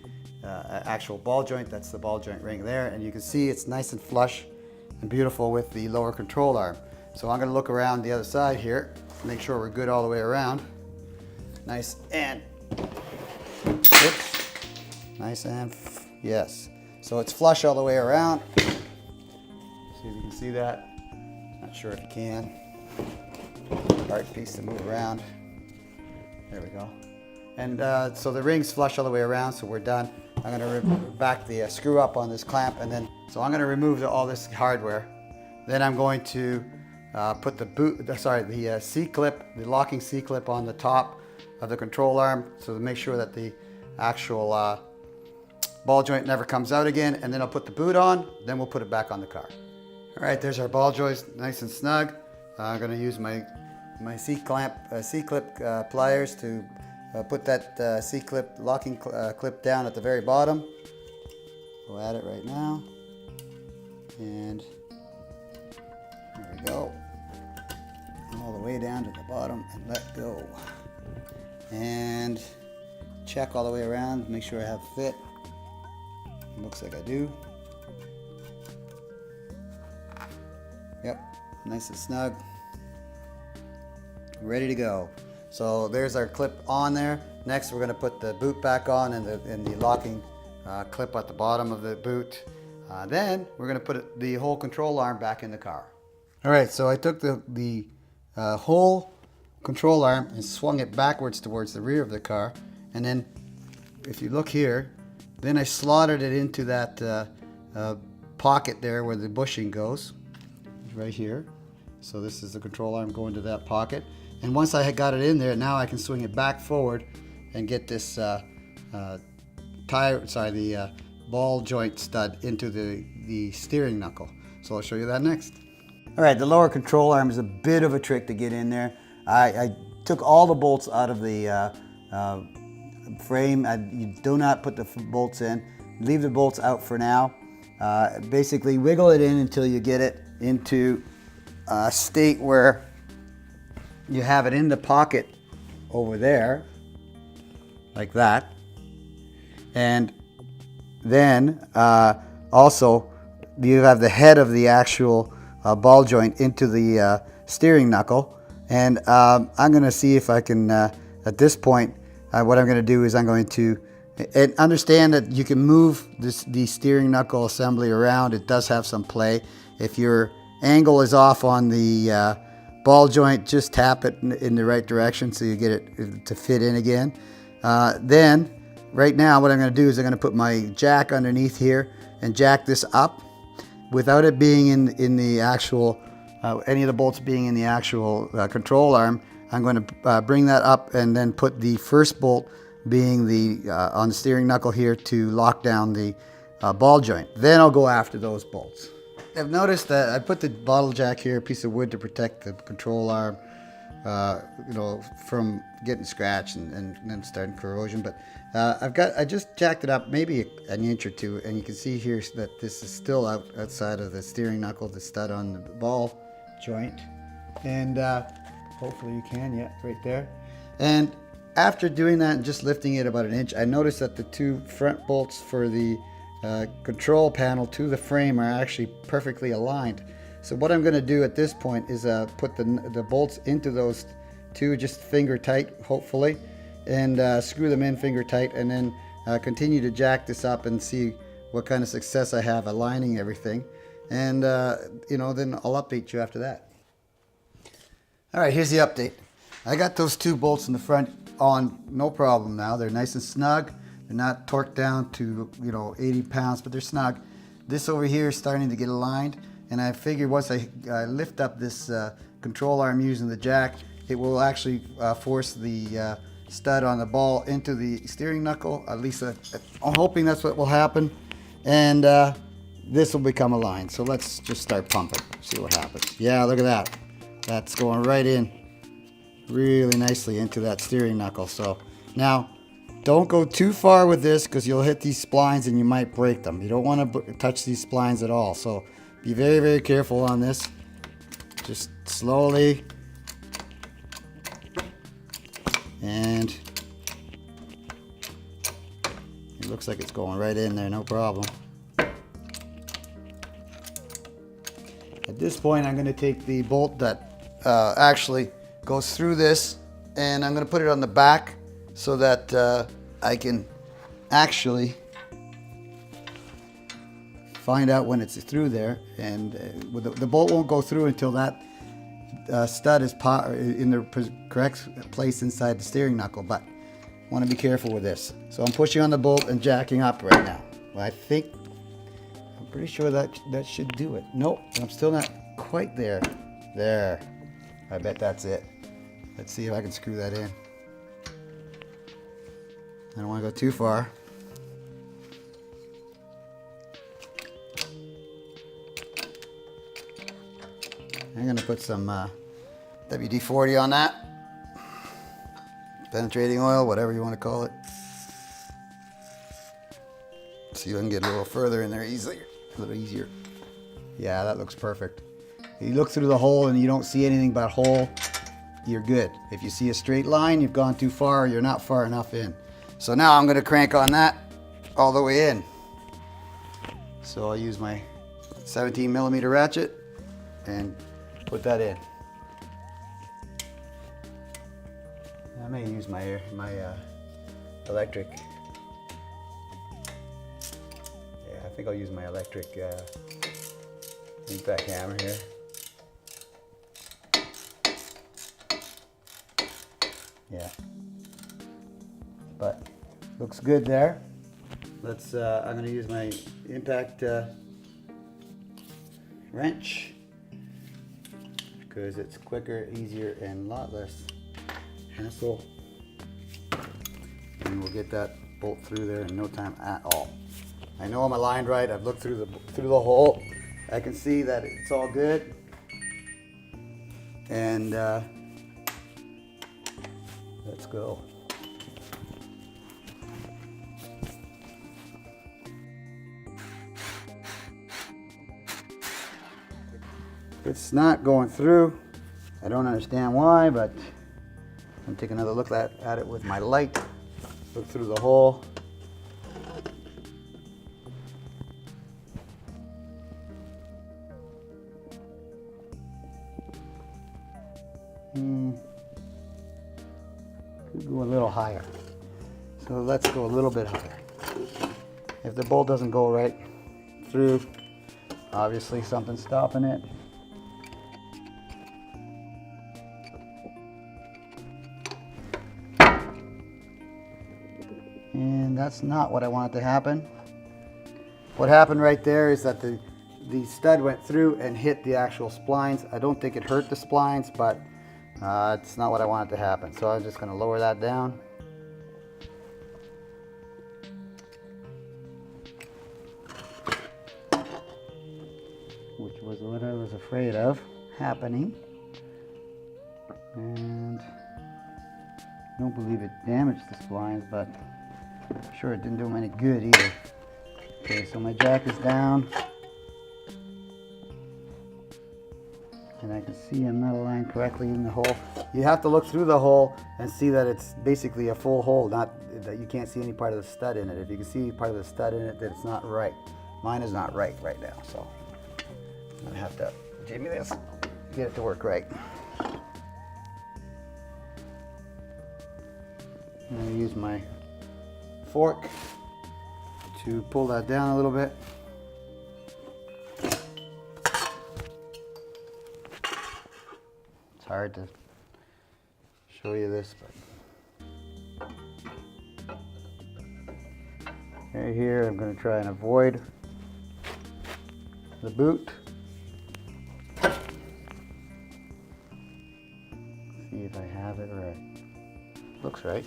actual ball joint. That's the ball joint ring there, and you can see it's nice and flush and beautiful with the lower control arm. So I'm going to look around the other side here, make sure we're good all the way around. Nice and, oops, nice and, yes. So it's flush all the way around. See if you can see that. Not sure if you can. Hard piece to move around. There we go. And so the ring's flush all the way around, so we're done. I'm going to back the screw up on this clamp, and then so I'm going to remove all this hardware. Then I'm going to put the C-clip, the locking C-clip on the top of the control arm, so to make sure that the actual ball joint never comes out again, and then I'll put the boot on, then we'll put it back on the car. All right, there's our ball joints, nice and snug. I'm gonna use my C-clip pliers to put that C-clip locking clip down at the very bottom. Go at it right now, and there we go. All the way down to the bottom and let go. And check all the way around, make sure I have fit. Looks like I do. Yep, nice and snug. Ready to go. So there's our clip on there. Next we're going to put the boot back on and the locking clip at the bottom of the boot. Then we're going to put the whole control arm back in the car. All right, so I took the whole control arm and swung it backwards towards the rear of the car, and then if you look here, then I slotted it into that pocket there where the bushing goes, right here. So this is the control arm going to that pocket, and once I had got it in there, now I can swing it back forward and get this ball joint stud into the steering knuckle. So I'll show you that next. All right, the lower control arm is a bit of a trick to get in there. I took all the bolts out of the frame. You do not put the bolts in. Leave the bolts out for now. Basically wiggle it in until you get it into a state where you have it in the pocket over there, like that. And then also you have the head of the actual ball joint into the steering knuckle. And I'm going to see if I can, at this point, what I'm going to do is I'm going to understand that you can move the steering knuckle assembly around. It does have some play. If your angle is off on the ball joint, just tap it in the right direction so you get it to fit in again. Then, right now, what I'm going to do is I'm going to put my jack underneath here and jack this up without it being in the actual, any of the bolts being in the actual control arm. I'm going to bring that up and then put the first bolt being on the steering knuckle here to lock down the ball joint. Then I'll go after those bolts. I've noticed that I put the bottle jack here, a piece of wood to protect the control arm, from getting scratched and then starting corrosion. But I just jacked it up maybe an inch or two, and you can see here that this is still outside of the steering knuckle, the stud on the ball joint, and hopefully you can, yeah, right there. And after doing that and just lifting it about an inch, I noticed that the two front bolts for the control panel to the frame are actually perfectly aligned. So what I'm going to do at this point is put the bolts into those two, just finger tight, hopefully, and screw them in finger tight, and then continue to jack this up and see what kind of success I have aligning everything. And then I'll update you after that. All right, here's the update. I got those two bolts in the front on, no problem now. They're nice and snug. They're not torqued down to 80 pounds, but they're snug. This over here is starting to get aligned, and I figured once I lift up this control arm using the jack, it will actually force the stud on the ball into the steering knuckle. At least I'm hoping that's what will happen, and this will become aligned. So let's just start pumping, see what happens. Yeah, look at that. That's going right in really nicely into that steering knuckle. So now, don't go too far with this because you'll hit these splines and you might break them. You don't want to touch these splines at all. So be very, very careful on this. Just slowly. And it looks like it's going right in there, no problem. At this point, I'm going to take the bolt that actually goes through this, and I'm going to put it on the back so that I can actually find out when it's through there. And the bolt won't go through until that stud is in the correct place inside the steering knuckle, but I want to be careful with this. So I'm pushing on the bolt and jacking up right now. Well, I'm pretty sure that should do it. Nope, I'm still not quite there. There. I bet that's it. Let's see if I can screw that in. I don't want to go too far. I'm gonna put some WD-40 on that. Penetrating oil, whatever you want to call it. See if I can get a little further in there easier, a little easier. Yeah, that looks perfect. If you look through the hole and you don't see anything but hole, you're good. If you see a straight line, you've gone too far, you're not far enough in. So now I'm gonna crank on that all the way in. So I'll use my 17mm ratchet and put that in. I may use my electric. Yeah, I think I'll use my electric impact hammer here. Yeah, but looks good there. Let's. I'm going to use my impact wrench because it's quicker, easier, and a lot less hassle. And we'll get that bolt through there in no time at all. I know I'm aligned right. I've looked through the hole. I can see that it's all good. And let's go. It's not going through. I don't understand why, but I'm taking another look at it with my light. Look through the hole. Could go a little higher. So let's go a little bit higher. If the bolt doesn't go right through, obviously something's stopping it. And that's not what I wanted to happen. What happened right there is that the stud went through and hit the actual splines. I don't think it hurt the splines, but it's not what I wanted to happen. So I'm just going to lower that down. Which was what I was afraid of happening. And I don't believe it damaged the splines, but I'm sure it didn't do them any good either. Okay, so my jack is down. And I can see I'm not aligned correctly in the hole. You have to look through the hole and see that it's basically a full hole, not that you can't see any part of the stud in it. If you can see part of the stud in it, then it's not right. Mine is not right now, so I'm gonna have to jimmy this, get it to work right. I'm gonna use my fork to pull that down a little bit. It's hard to show you this, but right here I'm going to try and avoid the boot. See if I have it right. Looks right.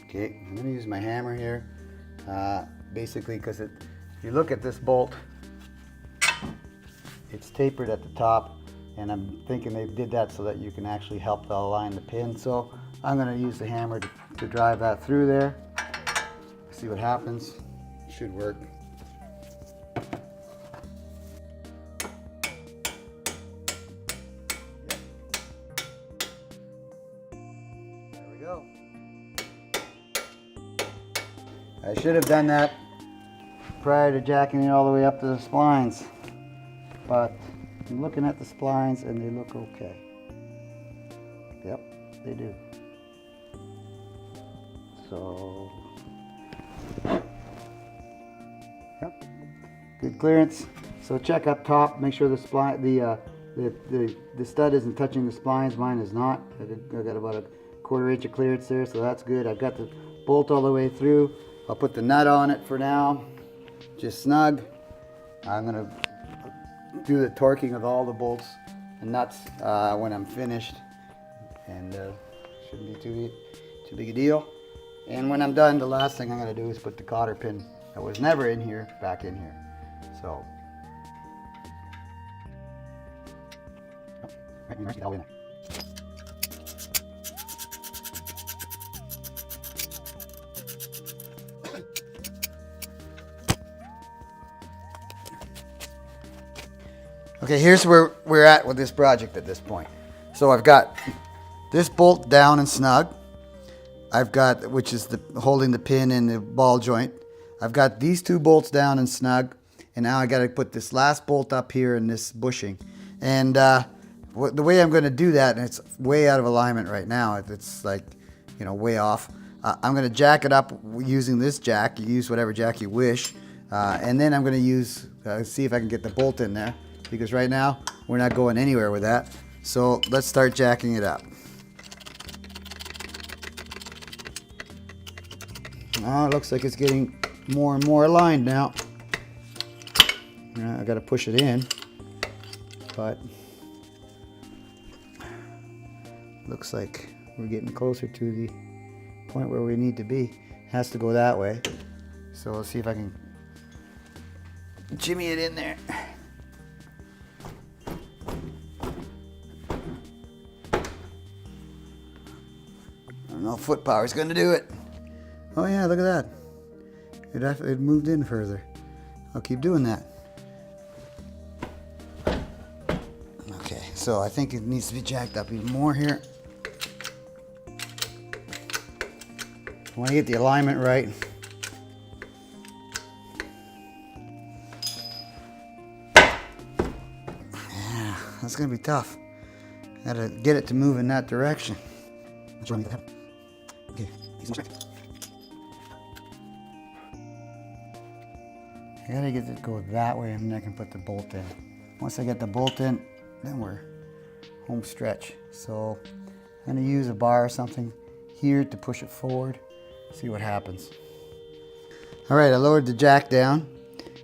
Okay, I'm going to use my hammer here, basically because if you look at this bolt, it's tapered at the top, and I'm thinking they did that so that you can actually help to align the pin. So I'm going to use the hammer to drive that through there. See what happens. It should work. There we go. I should have done that prior to jacking it all the way up to the splines, but I'm looking at the splines and they look okay. Yep, they do. So, yep, good clearance. So check up top, make sure the spline, the stud isn't touching the splines. Mine is not. I got about a 1/4 inch of clearance there, so that's good. I've got the bolt all the way through. I'll put the nut on it for now, just snug. I'm gonna do the torquing of all the bolts and nuts when I'm finished, and shouldn't be too big a deal. And when I'm done, the last thing I'm going to do is put the cotter pin that was never in here back in here. So, get all in there. Okay, here's where we're at with this project at this point. So I've got this bolt down and snug. I've got, which is holding the pin in the ball joint. I've got these two bolts down and snug. And now I got to put this last bolt up here in this bushing. And the way I'm going to do that, and it's way out of alignment right now. It's like, you know, way off. I'm going to jack it up using this jack. You use whatever jack you wish. And then I'm going to use, see if I can get the bolt in there. Because right now, we're not going anywhere with that. So let's start jacking it up. Oh, it looks like it's getting more and more aligned now. I got to push it in, but looks like we're getting closer to the point where we need to be. It has to go that way. So let's see if I can jimmy it in there. No foot power is going to do it. Oh yeah, look at that. It moved in further. I'll keep doing that. Okay, so I think it needs to be jacked up even more here. I want to get the alignment right. Yeah, that's going to be tough. Got to get it to move in that direction. Okay, I gotta get it to go that way, and then I can put the bolt in. Once I get the bolt in, then we're home stretch. So I'm gonna use a bar or something here to push it forward, see what happens. All right, I lowered the jack down,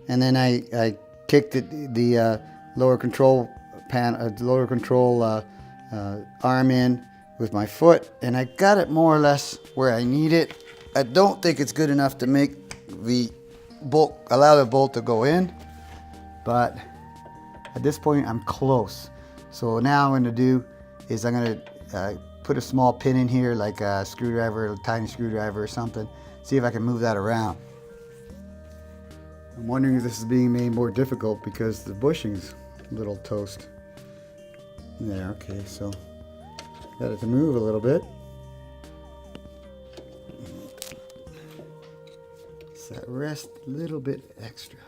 and then I kicked the lower control arm in with my foot, and I got it more or less where I need it. I don't think it's good enough to make the bolt, allow the bolt to go in, but at this point I'm close. So now I'm going to do is I'm going to put a small pin in here, like a screwdriver, a tiny screwdriver or something, see if I can move that around. I'm wondering if this is being made more difficult because the bushing's a little toast. There, okay, so got it to move a little bit. So that rest a little bit extra.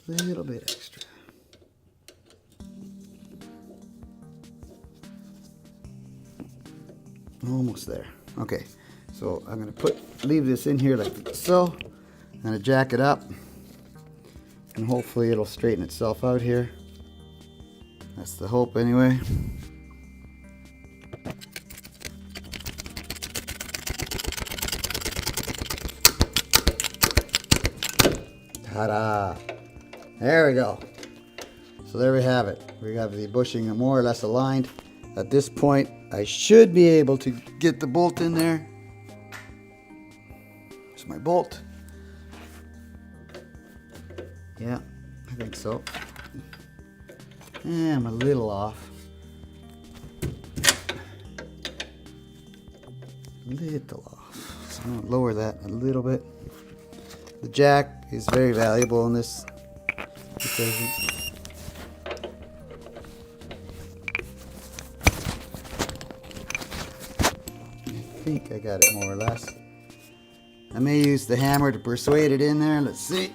A little bit extra. Almost there. Okay, so I'm gonna leave this in here like so. I'm gonna jack it up, and hopefully it'll straighten itself out here. That's the hope anyway. Ta-da! There we go. So there we have it. We have the bushing more or less aligned. At this point, I should be able to get the bolt in there. There's my bolt. Yeah, I think so. Yeah, I'm a little off. Little off. So I'm gonna lower that a little bit. The jack is very valuable in this equation. I think I got it more or less. I may use the hammer to persuade it in there. Let's see.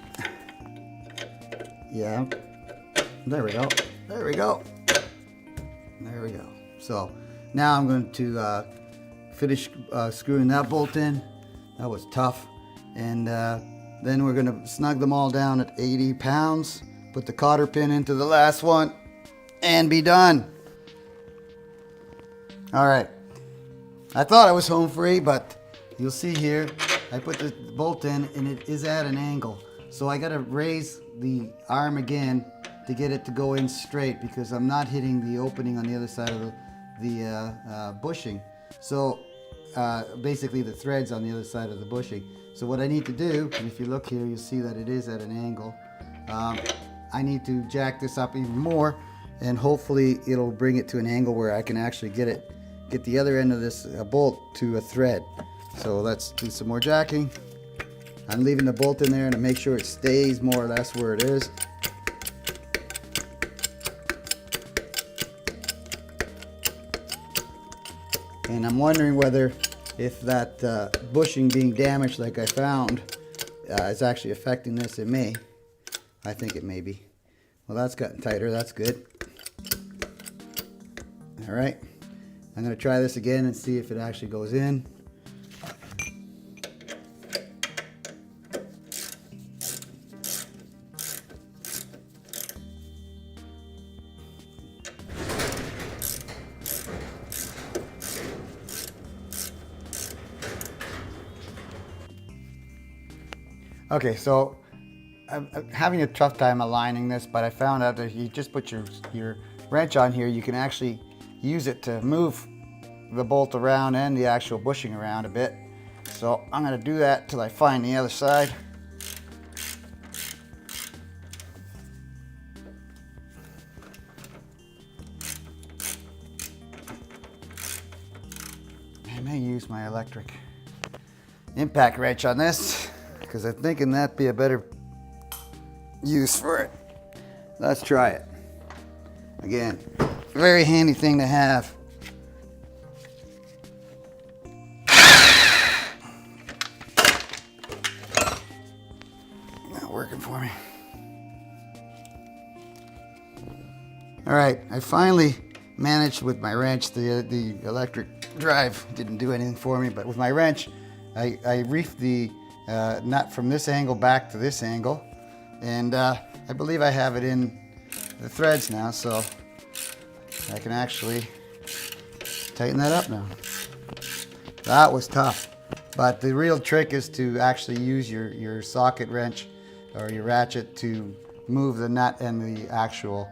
Yeah. There we go. There we go. There we go. So now I'm going to finish screwing that bolt in. That was tough. And then we're going to snug them all down at 80 pounds. Put the cotter pin into the last one and be done. All right. I thought I was home free, but you'll see here, I put the bolt in and it is at an angle. So I got to raise the arm again to get it to go in straight because I'm not hitting the opening on the other side of the bushing. So basically the threads on the other side of the bushing. So what I need to do, and if you look here, you'll see that it is at an angle. I need to jack this up even more, and hopefully it'll bring it to an angle where I can actually get the other end of this bolt to a thread. So let's do some more jacking. I'm leaving the bolt in there to make sure it stays more or less where it is. And I'm wondering whether if that bushing being damaged like I found is actually affecting this. It may. I think it may be. Well, that's gotten tighter. That's good. All right. I'm going to try this again and see if it actually goes in. Okay, so I'm having a tough time aligning this, but I found out that if you just put your wrench on here, you can actually use it to move the bolt around and the actual bushing around a bit. So I'm going to do that till I find the other side. I may use my electric impact wrench on this, because I'm thinking that'd be a better use for it. Let's try it. Again, very handy thing to have. Not working for me. All right, I finally managed with my wrench. The electric drive didn't do anything for me, but with my wrench, I reefed the nut from this angle back to this angle, and I believe I have it in the threads now, so I can actually tighten that up now. That was tough, but the real trick is to actually use your socket wrench or your ratchet to move the nut and the actual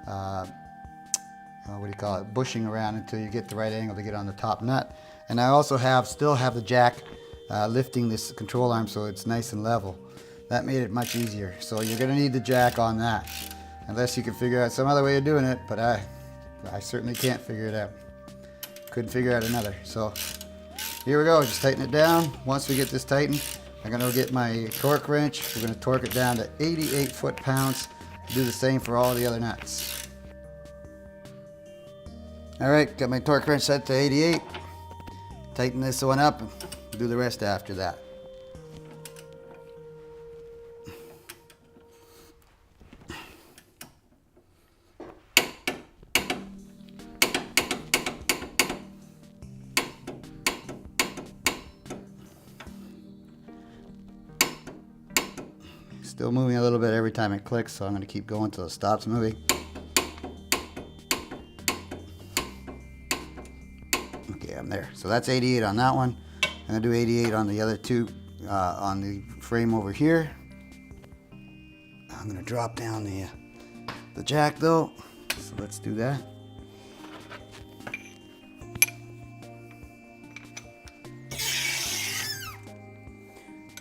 what do you call it, bushing around until you get the right angle to get on the top nut. And I also still have the jack lifting this control arm so it's nice and level. That made it much easier. So you're going to need the jack on that, unless you can figure out some other way of doing it, but I certainly can't figure it out. Couldn't figure out another. So here we go, just tighten it down. Once we get this tightened, I'm going to get my torque wrench. We're going to torque it down to 88 foot-pounds. Do the same for all the other nuts. All right, got my torque wrench set to 88. Tighten this one up and do the rest after that. Still moving a little bit every time it clicks, so I'm going to keep going until it stops moving. Okay, I'm there. So that's 88 on that one. I'm going to do 88 on the other two on the frame over here. I'm going to drop down the jack though, so let's do that.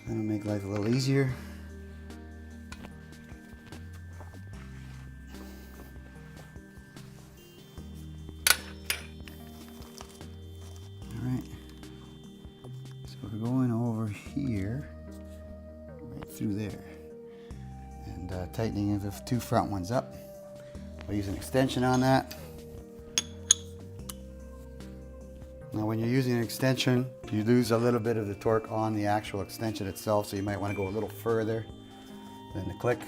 That'll make life a little easier. Alright, so we're going over here, right through there, and tightening the two front ones up. I'll use an extension on that. Now when you're using an extension, you lose a little bit of the torque on the actual extension itself, so you might want to go a little further than the click.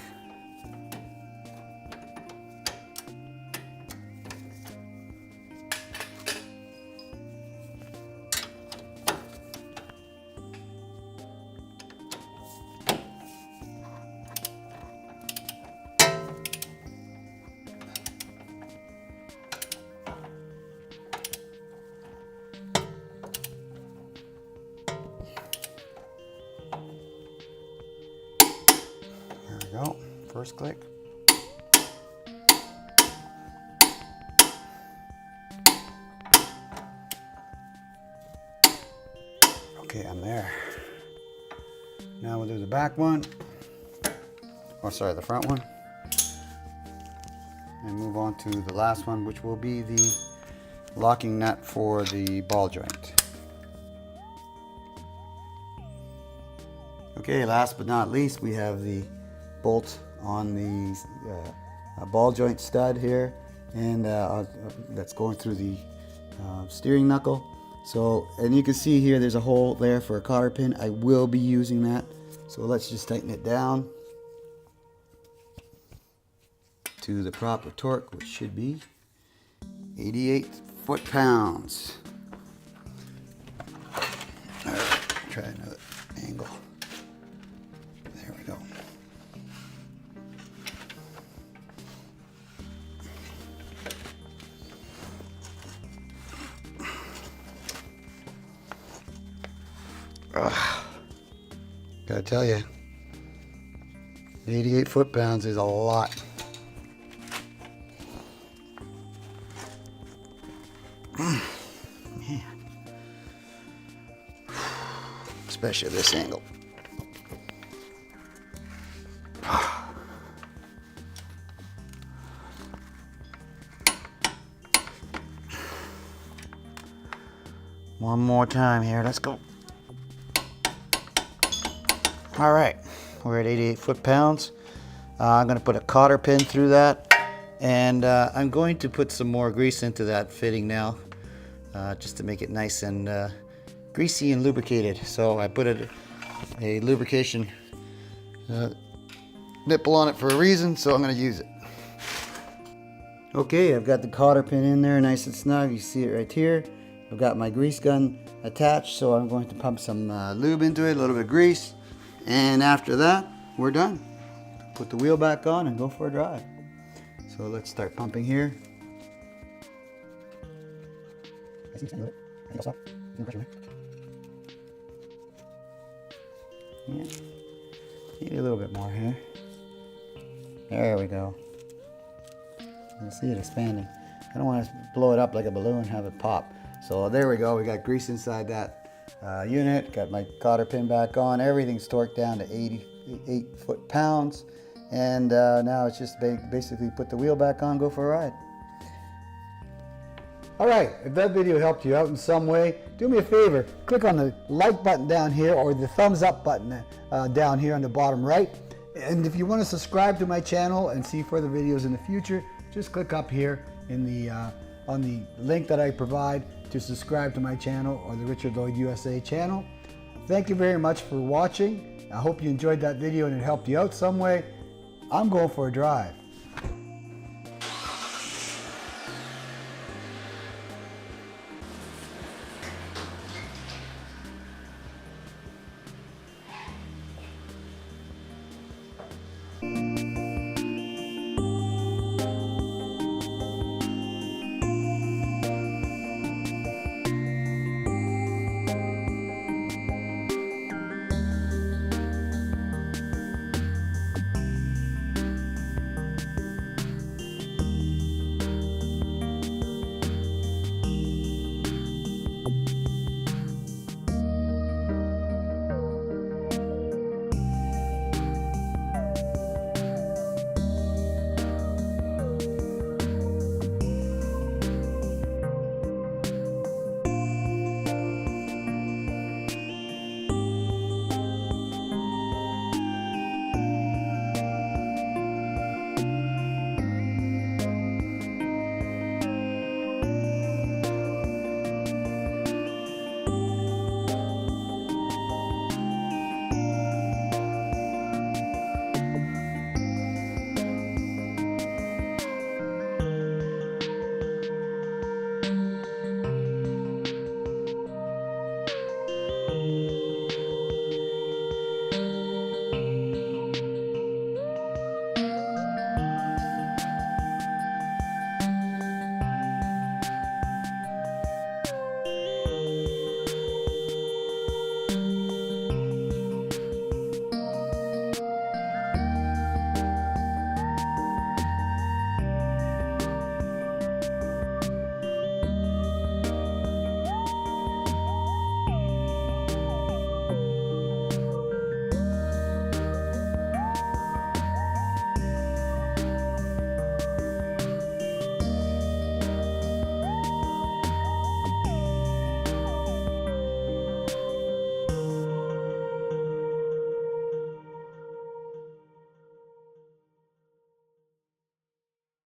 Go. First click. Okay, I'm there. Now we'll do the back one. Or sorry, the front one. And move on to the last one, which will be the locking nut for the ball joint. Okay, last but not least, we have the bolt on the ball joint stud here, and that's going through the steering knuckle. So, and you can see here there's a hole there for a cotter pin. I will be using that. So let's just tighten it down to the proper torque, which should be 88 foot-pounds. All right, try another angle. There we go. Gotta tell you, 88 foot-pounds is a lot. Man. Especially this angle. One more time here, let's go. All right, we're at 88 foot-pounds. I'm gonna put a cotter pin through that, and I'm going to put some more grease into that fitting now, just to make it nice and greasy and lubricated. So I put a lubrication nipple on it for a reason, so I'm gonna use it. Okay, I've got the cotter pin in there nice and snug. You see it right here. I've got my grease gun attached, so I'm going to pump some lube into it, a little bit of grease. And after that, we're done. Put the wheel back on and go for a drive. So let's start pumping here. Yeah. Need a little bit more here. There we go. You see it expanding. I don't want to blow it up like a balloon and have it pop. So there we go. We got grease inside that unit. Got my cotter pin back on. Everything's torqued down to 88 foot-pounds. And now it's just basically put the wheel back on, go for a ride. All right, if that video helped you out in some way, do me a favor, click on the like button down here or the thumbs up button down here on the bottom right. And if you want to subscribe to my channel and see further videos in the future, just click up here in the on the link that I provide to subscribe to my channel or the Richard Lloyd USA channel. Thank you very much for watching. I hope you enjoyed that video and it helped you out some way. I'm going for a drive.